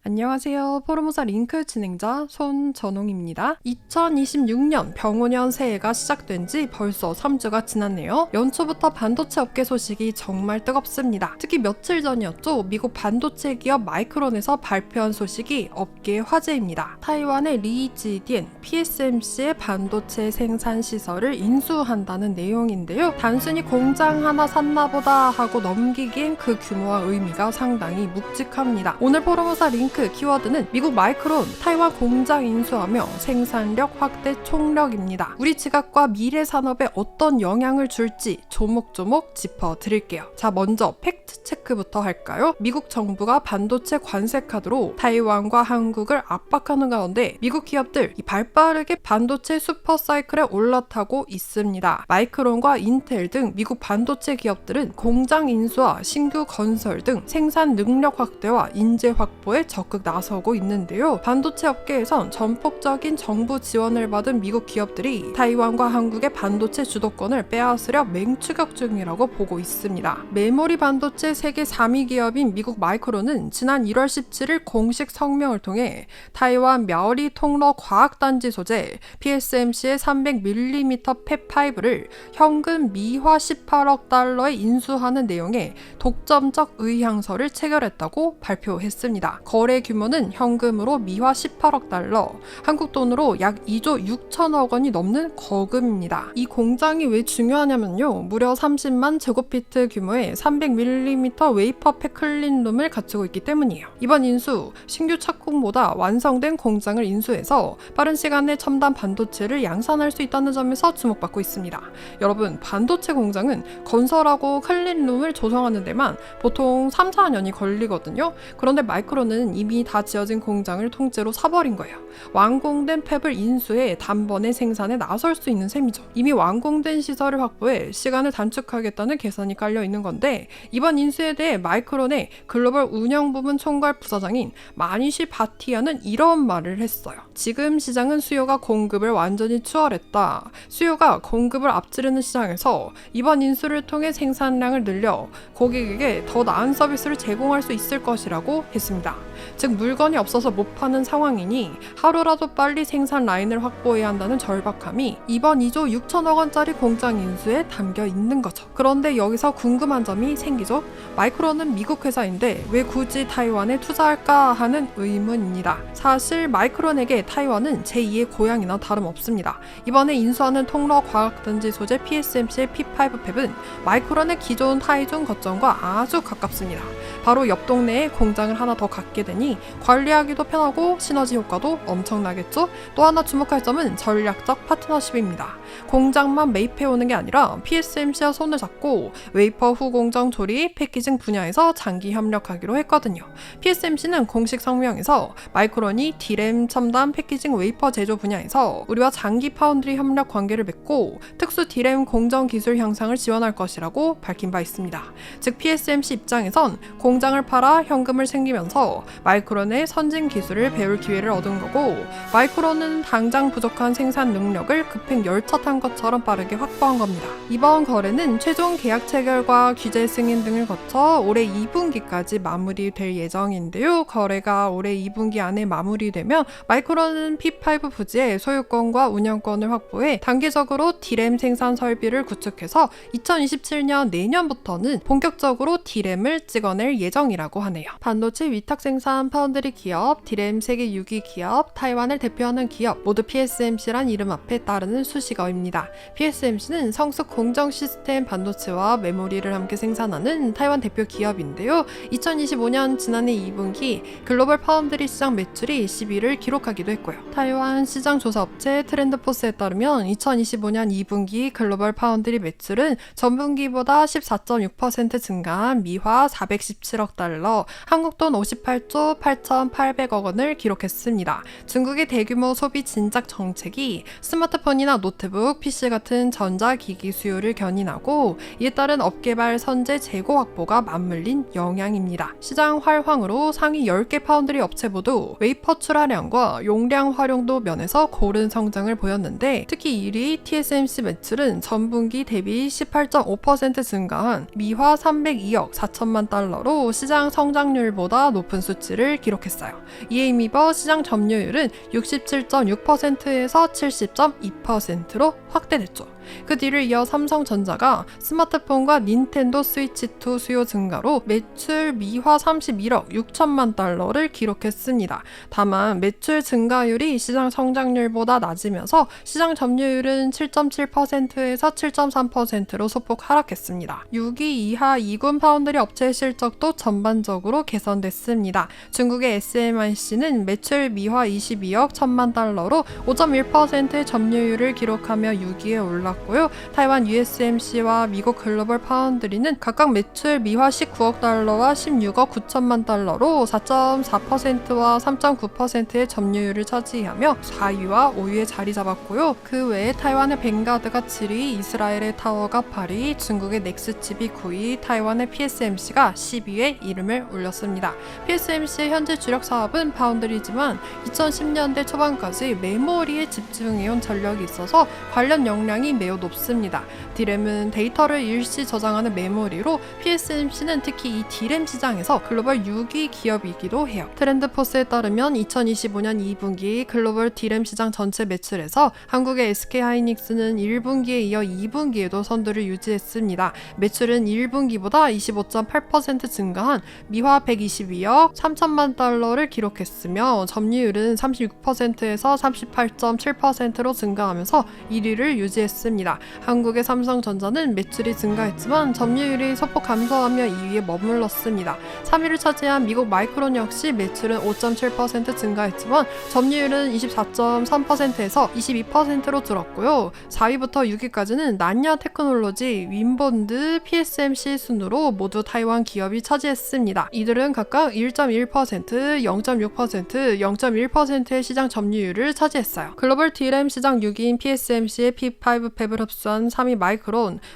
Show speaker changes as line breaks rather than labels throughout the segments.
안녕하세요. 포르모사 링크 진행자 손전홍입니다. 2026년 병오년 새해가 시작된 지 벌써 3주가 지났네요. 연초부터 반도체 업계 소식이 정말 뜨겁습니다. 특히 며칠 전이었죠. 미국 반도체 기업 마이크론에서 발표한 소식이 업계의 화제입니다. 타이완의 리지디엔 PSMC의 반도체 생산 시설을 인수한다는 내용인데요. 단순히 공장 하나 샀나보다 하고 넘기기엔 그 규모와 의미가 상당히 묵직합니다. 오늘 포르모사 링크 키워드는 미국 마이크론 타이완 공장 인수하며 생산력 확대 총력입니다. 우리 지갑과 미래 산업에 어떤 영향을 줄지 조목조목 짚어드릴게요. 자, 먼저 팩트 체크부터 할까요? 미국 정부가 반도체 관세 카드로 타이완과 한국을 압박하는 가운데 미국 기업들 발빠르게 반도체 슈퍼사이클에 올라타고 있습니다. 마이크론과 인텔 등 미국 반도체 기업들은 공장 인수와 신규 건설 등 생산 능력 확대와 인재 확보에 적극 나서고 있는데요. 반도체 업계에선 전폭적인 정부 지원을 받은 미국 기업들이 타이완과 한국의 반도체 주도권을 빼앗으려 맹추격 중이라고 보고 있습니다. 메모리 반도체 세계 3위 기업인 미국 마이크론은 지난 1월 17일 공식 성명을 통해 타이완 мя오리 통로 과학단지 소재 PSMC의 300mm 팹5를 현금 미화 18억 달러에 인수하는 내용의 독점적 의향서를 체결했다고 발표했습니다. 거래 규모는 현금으로 미화 18억 달러, 한국 돈으로 약 2조 6천억 원이 넘는 거금입니다. 이 공장이 왜 중요하냐면요. 무려 30만 제곱피트 규모의 300mm 웨이퍼 팩 클린룸을 갖추고 있기 때문이에요. 이번 인수, 신규 착공보다 완성된 공장을 인수해서 빠른 시간에 첨단 반도체를 양산할 수 있다는 점에서 주목받고 있습니다. 여러분, 반도체 공장은 건설하고 클린룸을 조성하는 데만 보통 3, 4년이 걸리거든요. 그런데 마이크론은 이미 다 지어진 공장을 통째로 사버린 거예요. 완공된 팹을 인수해 단번에 생산에 나설 수 있는 셈이죠. 이미 완공된 시설을 확보해 시간을 단축하겠다는 계산이 깔려 있는 건데, 이번 인수에 대해 마이크론의 글로벌 운영부문 총괄 부사장인 마니시 바티아는 이런 말을 했어요. 지금 시장은 수요가 공급을 완전히 추월했다. 수요가 공급을 앞지르는 시장에서 이번 인수를 통해 생산량을 늘려 고객에게 더 나은 서비스를 제공할 수 있을 것이라고 했습니다. 즉, 물건이 없어서 못 파는 상황이니 하루라도 빨리 생산 라인을 확보해야 한다는 절박함이 이번 2조 6천억 원짜리 공장 인수에 담겨 있는 거죠. 그런데 여기서 궁금한 점이 생기죠. 마이크론은 미국 회사인데 왜 굳이 타이완에 투자할까 하는 의문입니다. 사실 마이크론에게 타이완은 제2의 고향이나 다름없습니다. 이번에 인수하는 통로 과학단지 소재 PSMC의 P5 팹은 마이크론의 기존 타이중 거점과 아주 가깝습니다. 바로 옆 동네에 공장을 하나 더 갖게 되니 관리하기도 편하고 시너지 효과도 엄청나겠죠? 또 하나 주목할 점은 전략적 파트너십입니다. 공장만 매입해오는 게 아니라 PSMC와 손을 잡고 웨이퍼 후 공정 조립, 패키징 분야에서 장기 협력하기로 했거든요. PSMC는 공식 성명에서 마이크론이 D램 첨단 패키징 웨이퍼 제조 분야에서 우리와 장기 파운드리 협력 관계를 맺고 특수 D램 공정 기술 향상을 지원할 것이라고 밝힌 바 있습니다. 즉 PSMC 입장에선 공장을 팔아 현금을 챙기면서 마이크론의 선진 기술을 배울 기회를 얻은 거고, 마이크론은 당장 부족한 생산 능력을 급행 열차 탄 것처럼 빠르게 확보한 겁니다. 이번 거래는 최종 계약 체결과 규제 승인 등을 거쳐 올해 2분기까지 마무리될 예정인데요. 거래가 올해 2분기 안에 마무리되면 마이크론은 P5 부지의 소유권과 운영권을 확보해 단계적으로 D램 생산 설비를 구축해서 2027년 내년부터는 본격적으로 D램을 찍어낼 예정이라고 하네요. 반도체 위탁 생산 파운드리 기업, D램 세계 6위 기업, 타이완을 대표하는 기업 모두 PSMC란 이름 앞에 따르는 수식어입니다. PSMC는 성숙 공정 시스템 반도체와 메모리를 함께 생산하는 타이완 대표 기업인데요. 2025년 지난해 2분기 글로벌 파운드리 시장 매출이 11위를 기록하기도 했고요. 타이완 시장 조사 업체 트렌드포스에 따르면 2025년 2분기 글로벌 파운드리 매출은 전분기보다 14.6% 증가한 미화 417억 달러, 한국 돈 58조 8,800억 원을 기록했습니다. 중국의 대규모 소비 진작 정책이 스마트폰이나 노트북, PC 같은 전자기기 수요를 견인하고 이에 따른 업개발 선제 재고 확보가 맞물린 영향입니다. 시장 활황으로 상위 10개 파운드리 업체 모두 웨이퍼 출하량과 용량 활용도 면에서 고른 성장을 보였는데, 특히 1위 TSMC 매출은 전분기 대비 18.5% 증가한 미화 302억 4천만 달러로 시장 성장률보다 높은 수치 PSMC를 기록했어요. 이에 힘입어 시장 점유율은 67.6%에서 70.2%로 확대됐죠. 그 뒤를 이어 삼성전자가 스마트폰과 닌텐도 스위치2 수요 증가로 매출 미화 31억 6천만 달러를 기록했습니다. 다만 매출 증가율이 시장 성장률보다 낮으면서 시장 점유율은 7.7%에서 7.3%로 소폭 하락했습니다. 6위 이하 2군 파운드리 업체의 실적도 전반적으로 개선됐습니다. 중국의 SMIC는 매출 미화 22억 1천만 달러로 5.1%의 점유율을 기록하며 6위에 올랐고 타이완 USMC와 미국 글로벌 파운드리는 각각 매출 미화 19억 달러와 16억 9천만 달러로 4.4%와 3.9%의 점유율을 차지하며 4위와 5위에 자리 잡았고요. 그 외에 타이완의 뱅가드가 7위, 이스라엘의 타워가 8위, 중국의 넥스칩이 9위, 타이완의 PSMC가 10위에 이름을 올렸습니다. PSMC의 현재 주력 사업은 파운드리지만 2010년대 초반까지 메모리에 집중해온 전력이 있어서 관련 역량이 매우 높습니다. D램은 데이터를 일시 저장하는 메모리로 PSMC는 특히 이 D램 시장에서 글로벌 6위 기업이기도 해요. 트렌드포스에 따르면 2025년 2분기 글로벌 D램 시장 전체 매출에서 한국의 SK하이닉스는 1분기에 이어 2분기에도 선두를 유지했습니다. 매출은 1분기보다 25.8% 증가한 미화 122억 3천만 달러를 기록했으며 점유율은 36%에서 38.7%로 증가하면서 1위를 유지했습니다. 한국의 삼성전자는 매출이 증가했지만 점유율이 소폭 감소하며 2위에 머물렀습니다. 3위를 차지한 미국 마이크론 역시 매출은 5.7% 증가했지만 점유율은 24.3%에서 22%로 줄었고요. 4위부터 6위까지는 난야 테크놀로지, 윈본드, PSMC 순으로 모두 타이완 기업이 차지했습니다. 이들은 각각 1.1%, 0.6%, 0.1%의 시장 점유율을 차지했어요. 글로벌 D램 시장 6위인 PSMC의 P5 팹을 흡수한 3위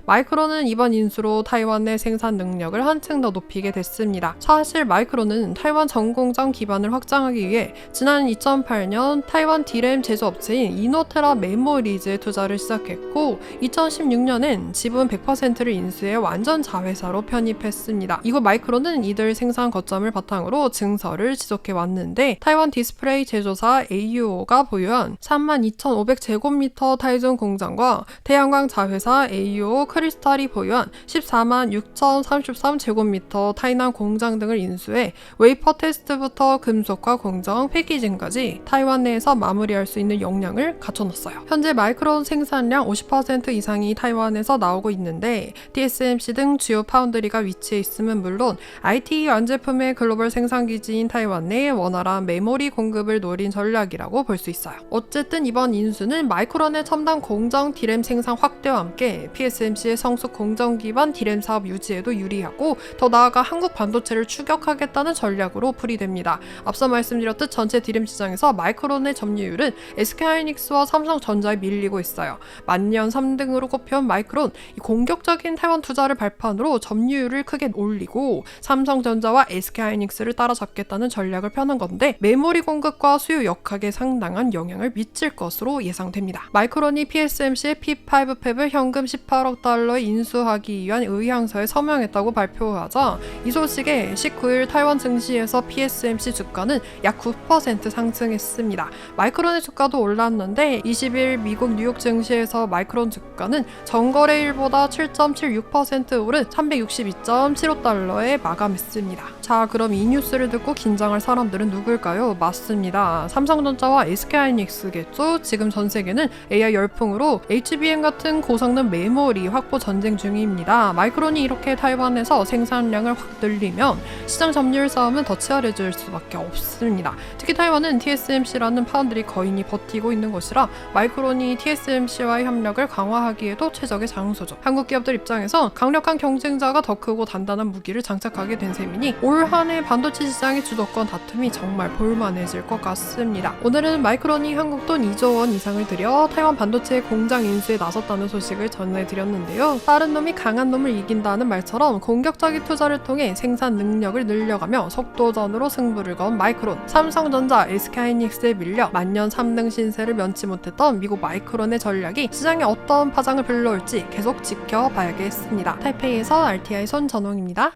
마이크론은 이번 인수로 타이완의 생산 능력을 한층 더 높이게 됐습니다. 사실 마이크론은 타이완 전공장 기반을 확장하기 위해 지난 2008년 타이완 D램 제조업체인 이노테라 메모리즈에 투자를 시작했고 2016년엔 지분 100%를 인수해 완전 자회사로 편입했습니다. 이후 마이크론은 이들 생산 거점을 바탕으로 증설을 지속해 왔는데 타이완 디스플레이 제조사 AUO가 보유한 32,500제곱미터 타이존 공장과 태양광 자회사 AUO 크리스탈이 보유한 14만 6,033제곱미터 타이난 공장 등을 인수해 웨이퍼 테스트부터 금속화 공정, 패키징까지 타이완 내에서 마무리할 수 있는 역량을 갖춰놨어요. 현재 마이크론 생산량 50% 이상이 타이완에서 나오고 있는데 TSMC 등 주요 파운드리가 위치해 있음은 물론 IT 완제품의 글로벌 생산기지인 타이완 내 원활한 메모리 공급을 노린 전략이라고 볼 수 있어요. 어쨌든 이번 인수는 마이크론의 첨단 공정 D램 생산 확대와 함께 PSMC의 성숙 공정 기반 D램 사업 유지에도 유리하고 더 나아가 한국 반도체를 추격하겠다는 전략으로 풀이됩니다. 앞서 말씀드렸듯 전체 D램 시장에서 마이크론의 점유율은 SK하이닉스와 삼성전자에 밀리고 있어요. 만년 3등으로 꼽혀온 마이크론, 이 공격적인 타이완 투자를 발판으로 점유율을 크게 올리고 삼성전자와 SK하이닉스를 따라잡겠다는 전략을 펴는 건데 메모리 공급과 수요 역학에 상당한 영향을 미칠 것으로 예상됩니다. 마이크론이 PSMC의 P5 팹을 현금 18억 달러에 인수하기 위한 의향서에 서명했다고 발표하자 이 소식에 19일 타이완 증시에서 PSMC 주가는 약 9% 상승했습니다. 마이크론의 주가도 올랐는데 20일 미국 뉴욕 증시에서 마이크론 주가는 전거래일보다 7.76% 오른 362.75달러에 마감했습니다. 자, 그럼 이 뉴스를 듣고 긴장할 사람들은 누굴까요? 맞습니다. 삼성전자와 SK하이닉스겠죠? 지금 전 세계는 AI 열풍으로 HBM 같은 고성능 메모리 확보 전쟁 중입니다. 마이크론이 이렇게 타이완에서 생산량을 확 늘리면 시장 점유율 싸움은 더 치열해질 수밖에 없습니다. 특히 타이완은 TSMC라는 파운드리 거인이 버티고 있는 것이라 마이크론이 TSMC와의 협력을 강화하기에도 최적의 장소죠. 한국 기업들 입장에서 강력한 경쟁자가 더 크고 단단한 무기를 장착하게 된 셈이니 올 한 해 반도체 시장의 주도권 다툼이 정말 볼만해질 것 같습니다. 오늘은 마이크론이 한국 돈 2조 원 이상을 들여 타이완 반도체 공장 인수에 나섰다는 소식을 전해드렸는데요. 빠른 놈이 강한 놈을 이긴다는 말처럼 공격적인 투자를 통해 생산 능력을 늘려가며 속도전으로 승부를 건 마이크론, 삼성전자, SK하이닉스에 밀려 만년 3등 신세를 면치 못했던 미국 마이크론의 전략이 시장에 어떤 파장을 불러올지 계속 지켜봐야겠습니다. 타이페이에서 RTI 손전홍입니다.